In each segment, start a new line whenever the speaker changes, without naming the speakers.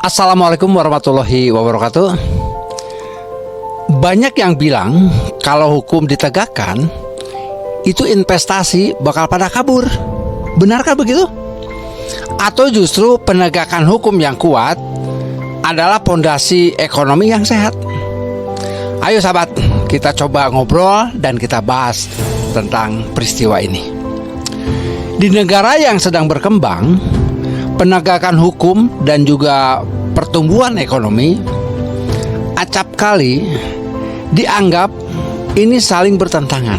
Assalamualaikum warahmatullahi wabarakatuh. Banyak yang bilang kalau hukum ditegakkan, itu investasi bakal pada kabur. Benarkah begitu? Atau justru penegakan hukum yang kuat adalah pondasi ekonomi yang sehat? Ayo sahabat, kita coba ngobrol dan kita bahas tentang peristiwa ini. Di negara yang sedang berkembang, penegakan hukum dan juga pertumbuhan ekonomi acap kali dianggap ini saling bertentangan.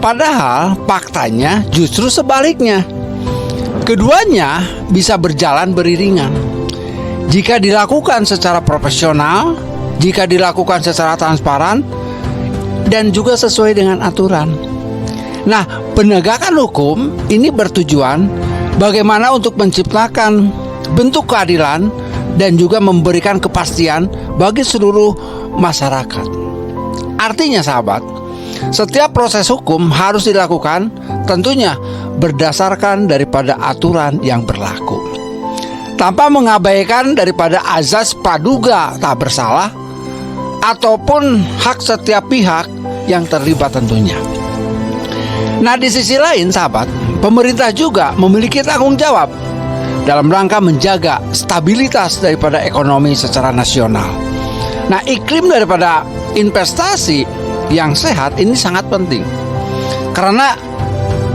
Padahal faktanya justru sebaliknya. Keduanya bisa berjalan beriringan jika dilakukan secara profesional, jika dilakukan secara transparan, dan juga sesuai dengan aturan. Nah, penegakan hukum ini bertujuan bagaimana untuk menciptakan bentuk keadilan dan juga memberikan kepastian bagi seluruh masyarakat. Artinya sahabat, setiap proses hukum harus dilakukan tentunya berdasarkan daripada aturan yang berlaku, tanpa mengabaikan daripada azas praduga tak bersalah ataupun hak setiap pihak yang terlibat tentunya. Nah, di sisi lain sahabat, pemerintah juga memiliki tanggung jawab dalam rangka menjaga stabilitas daripada ekonomi secara nasional. Nah, iklim daripada investasi yang sehat ini sangat penting, karena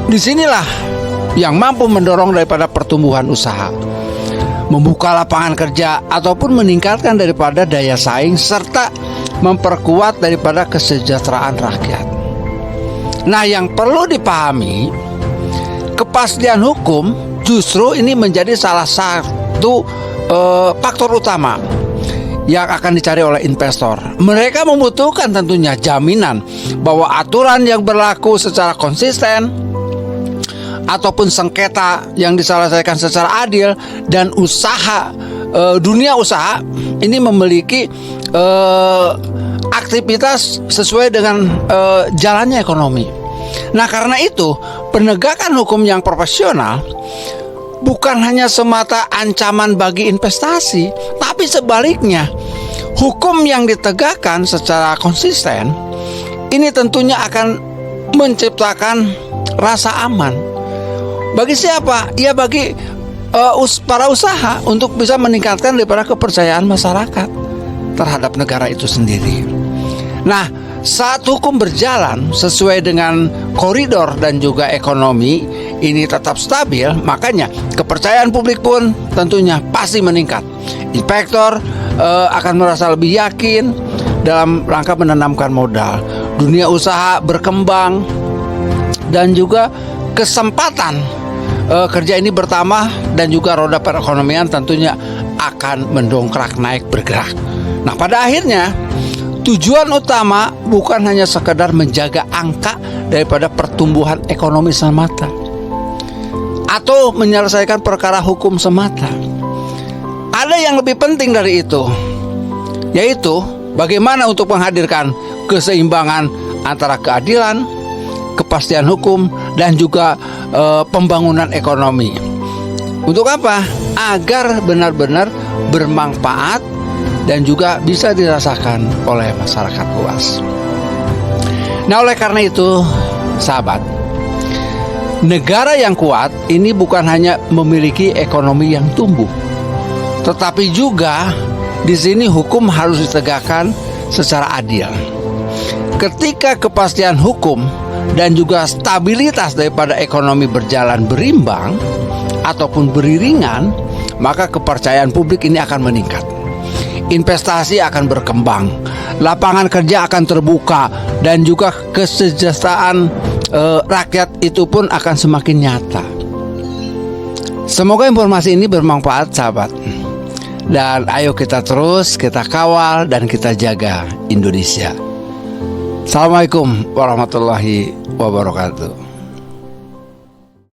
disinilah yang mampu mendorong daripada pertumbuhan usaha, membuka lapangan kerja ataupun meningkatkan daripada daya saing serta memperkuat daripada kesejahteraan rakyat. Nah, yang perlu dipahami, kepastian hukum justru ini menjadi salah satu faktor utama yang akan dicari oleh investor. Mereka membutuhkan tentunya jaminan bahwa aturan yang berlaku secara konsisten ataupun sengketa yang diselesaikan secara adil, dan dunia usaha ini memiliki aktivitas sesuai dengan jalannya ekonomi. Nah, karena itu penegakan hukum yang profesional bukan hanya semata ancaman bagi investasi, tapi sebaliknya, hukum yang ditegakkan secara konsisten ini tentunya akan menciptakan rasa aman. Bagi siapa? Ya bagi para usaha, untuk bisa meningkatkan daripada kepercayaan masyarakat terhadap negara itu sendiri. Nah, saat hukum berjalan sesuai dengan koridor dan juga ekonomi ini tetap stabil, makanya kepercayaan publik pun tentunya pasti meningkat. Investor akan merasa lebih yakin dalam rangka menanamkan modal. Dunia usaha berkembang dan juga kesempatan kerja ini bertambah, dan juga roda perekonomian tentunya akan mendongkrak naik bergerak. Nah, pada akhirnya tujuan utama bukan hanya sekedar menjaga angka daripada pertumbuhan ekonomi semata atau menyelesaikan perkara hukum semata. Ada yang lebih penting dari itu, yaitu bagaimana untuk menghadirkan keseimbangan antara keadilan, kepastian hukum, dan juga pembangunan ekonomi. Untuk apa? Agar benar-benar bermanfaat dan juga bisa dirasakan oleh masyarakat luas. Nah, oleh karena itu sahabat, negara yang kuat ini bukan hanya memiliki ekonomi yang tumbuh, tetapi juga di sini hukum harus ditegakkan secara adil. Ketika kepastian hukum dan juga stabilitas daripada ekonomi berjalan berimbang ataupun beriringan, maka kepercayaan publik ini akan meningkat. Investasi akan berkembang, lapangan kerja akan terbuka, dan juga kesejahteraan rakyat itu pun akan semakin nyata. Semoga informasi ini bermanfaat sahabat, dan ayo kita terus kita kawal dan kita jaga Indonesia. Assalamualaikum warahmatullahi wabarakatuh.